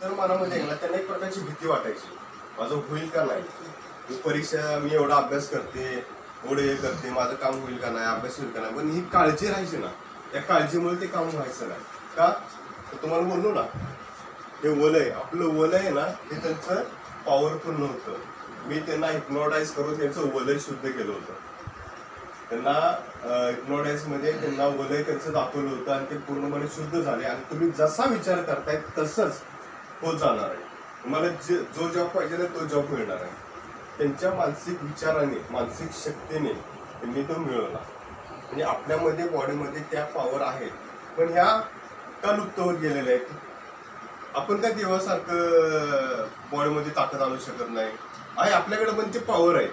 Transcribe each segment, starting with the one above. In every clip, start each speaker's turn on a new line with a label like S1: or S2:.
S1: अंतर्मनामध्ये आहे ना त्यांना एक प्रकारची भीती वाटायची, माझं होईल का नाही, परीक्षा मी एवढा अभ्यास करते, एवढे हे करते, माझं काम होईल का नाही, अभ्यास होईल का नाही. पण ही काळजी राहायची ना, त्या काळजीमुळे ते काम व्हायचं नाही. का तुम्हाला बोललो ना, हे वलय आपलं वलय आहे ना, हे त्यांचं पॉवरफुल नव्हतं. मी त्यांना हिप्नोटाईज करून त्यांचं वलय शुद्ध केलं होतं. त्यांना हिप्नोटाईज मध्ये त्यांना वलय त्यांचं दाखवलं होतं आणि ते पूर्णपणे शुद्ध झाले. आणि तुम्ही जसा विचार करताय तसंच होत जाणार आहे. तुम्हाला जो जॉब पाहिजे तो जॉब मिळणार आहे. त्यांच्या मानसिक विचाराने, मानसिक शक्तीने त्यांनी तो मिळवला. म्हणजे आपल्यामध्ये बॉडीमध्ये त्या पॉवर आहेत, पण ह्या का लुप्त होत गेलेल्या आहेत. आपण काय देवासारखं बॉडीमध्ये ताकद आणू शकत नाही आहे. आपल्याकडे पण ते पॉवर आहे.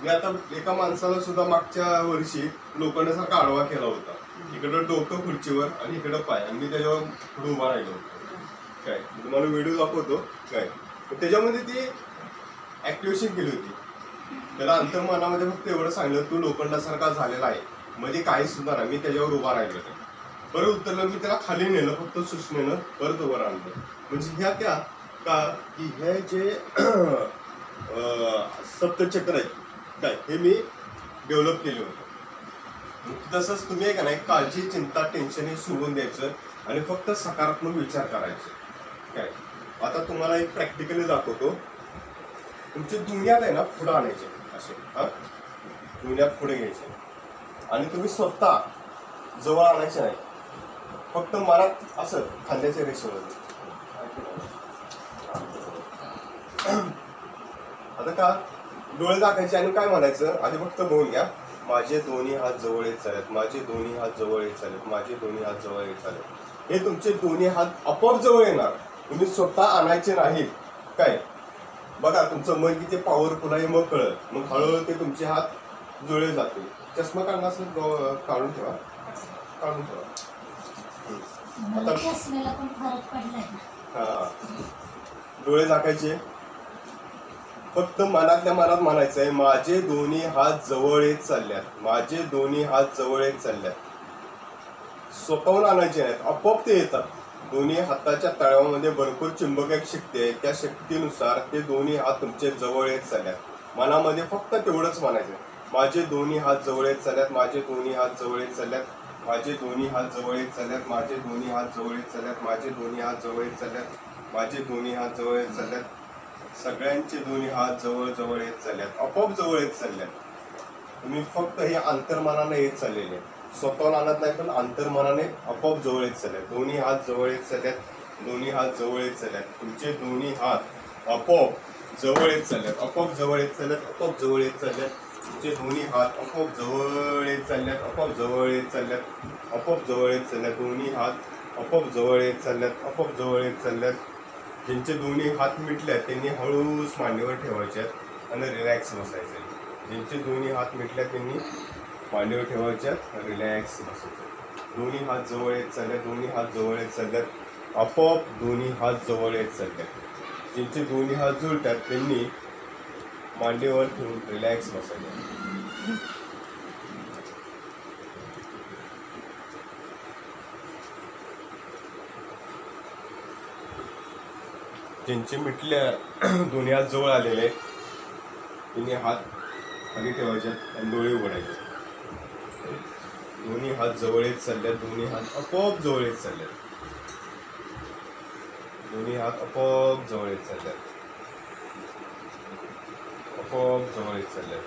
S1: मी आता एका माणसाला सुद्धा मागच्या वर्षी लोखंडासारखा आडवा केला होता. इकडं डोकं खुर्चीवर आणि इकडं पाय, आणि मी त्याच्यावर पुढे उभा राहिलो होतो. काय तुम्हाला व्हिडिओ दाखवतो काय. त्याच्यामध्ये ती ऍक्टिव्हेशन केली होती. त्याला अंतर्मनामध्ये फक्त एवढं सांगितलं, तू लोखंडासारखा झालेला आहे, म्हणजे काही सुद्धा नाही. मी त्याच्यावर उभा राहिलो नाही. परत उतरलं, मी त्याला खाली नेलं, फक्त सूचनेनं परत उभं राहिलं. म्हणजे ह्या त्या का की हे जे सप्तचक्र आहेत काय, हे मी डेव्हलप केले होते. तसंच तुम्ही का नाही, काळजी, चिंता, टेन्शन हे सोडून द्यायचं आणि फक्त सकारात्मक विचार करायचे. काय आता तुम्हाला एक प्रॅक्टिकली दाखवतो. तुमची दुनियात आहे ना पुढं आणायचे असे, दुनियात पुढे घ्यायचे आणि तुम्ही स्वतः जवळ आणायचे नाही, फक्त मनात असं खांद्याच्या रेषेवर. आता का डोळे दाखायचे आणि काय म्हणायचं, आधी फक्त बघून घ्या, माझे दोन्ही हात जवळ येत चालत, माझे दोन्ही हात जवळ येत चालत, माझे दोन्ही हात जवळ येत चालत. हे तुमचे दोन्ही हात आपोआप जवळ येणार, तुम्ही स्वतः आणायचे नाही. काय बघा, तुमचं मन किती पॉवरफुल आहे मग कळत. मग हळूहळू ते तुमचे हात जुळले जातील. चष्मा काढला असेल काढून ठेवा, काढून ठेवा. हा, डोळे झाकायचे, फक्त मनातल्या मनात म्हणायचंय, माझे दोन्ही हात जवळ येत चालल्यात, माझे दोन्ही हात जवळ येत चालल्यात. स्वतःहून आणायचे नाहीत, आपोआप ते येतात. दोन्ही हाताच्या तळव्यामध्ये भरपूर चुंबकीय शक्ती आहे. त्या शक्तीनुसार ते दोन्ही हात तुमचे जवळ येत चालल्यात. मनामध्ये फक्त तेवढंच म्हणायचं, माझे दोन्ही हात जवळ येत चालल्यात, माझे दोन्ही हात जवळ येत चालल्यात, माझे दोन्ही हात जवळ येत चालल्यात, माझे दोन्ही हात जवळ येत चालल्यात, माझे दोन्ही हात जवळ येत चालल्यात, माझे दोन्ही हात जवळ येत चालल्यात. सगळ्यांचे दोन्ही हात जवळ जवळ येत चालल्यात, आपोआप जवळ येत चालल्यात. तुम्ही फक्त हे अंतर्मनाने येत चाललेले, स्वतःहून आणत नाही, पण अंतर्मनाने आपोआप जवळ येत चालल्यात. दोन्ही हात जवळ येत चालल्यात, दोन्ही हात जवळ येत चालल्यात. तुमचे दोन्ही हात आपोआप जवळ येत चालल्यात, आपोआप जवळ येत चालल्यात, आपोआप जवळ येत चालल्यात. तुमचे दोन्ही हात आपोआप जवळ येत चालल्यात, आपोआप जवळ येत चालल्यात, आपोआप जवळ येत चालल्यात. दोन्ही हात आपोआप जवळ येत चालल्यात, आपोआप जवळ येत चालल्यात. ज्यांचे दोन्ही हात मिटल्यात त्यांनी हळूच मांडीवर ठेवायच्यात आणि रिलॅक्स बसायचे. ज्यांचे दोन्ही हात मिटल्यात त्यांनी मांडीवर ठेवायच्यात, रिलॅक्स बसायचे. दोन्ही हात जवळ येत चालल्यात, दोन्ही हात जवळ येत चालल्यात, आपोआप दोन्ही हात जवळ येत चालल्यात. ज्यांचे दोन्ही हात जुळतात त्यांनी मांडीवर ठेवून रिलॅक्स बसायचे. ज्यांचे मिटल्या दोन्ही हात जवळ आलेले त्यांनी हात खाली ठेवायचे आणि डोळे उघडायचे. दोन्ही हात जवळ येत चालल्यात, दोन्ही हात आपोआप जवळ येत चालल्यात, दोन्ही हात आपोआप जवळ येत चालल्यात, आपोआप जवळ येत चालल्यात.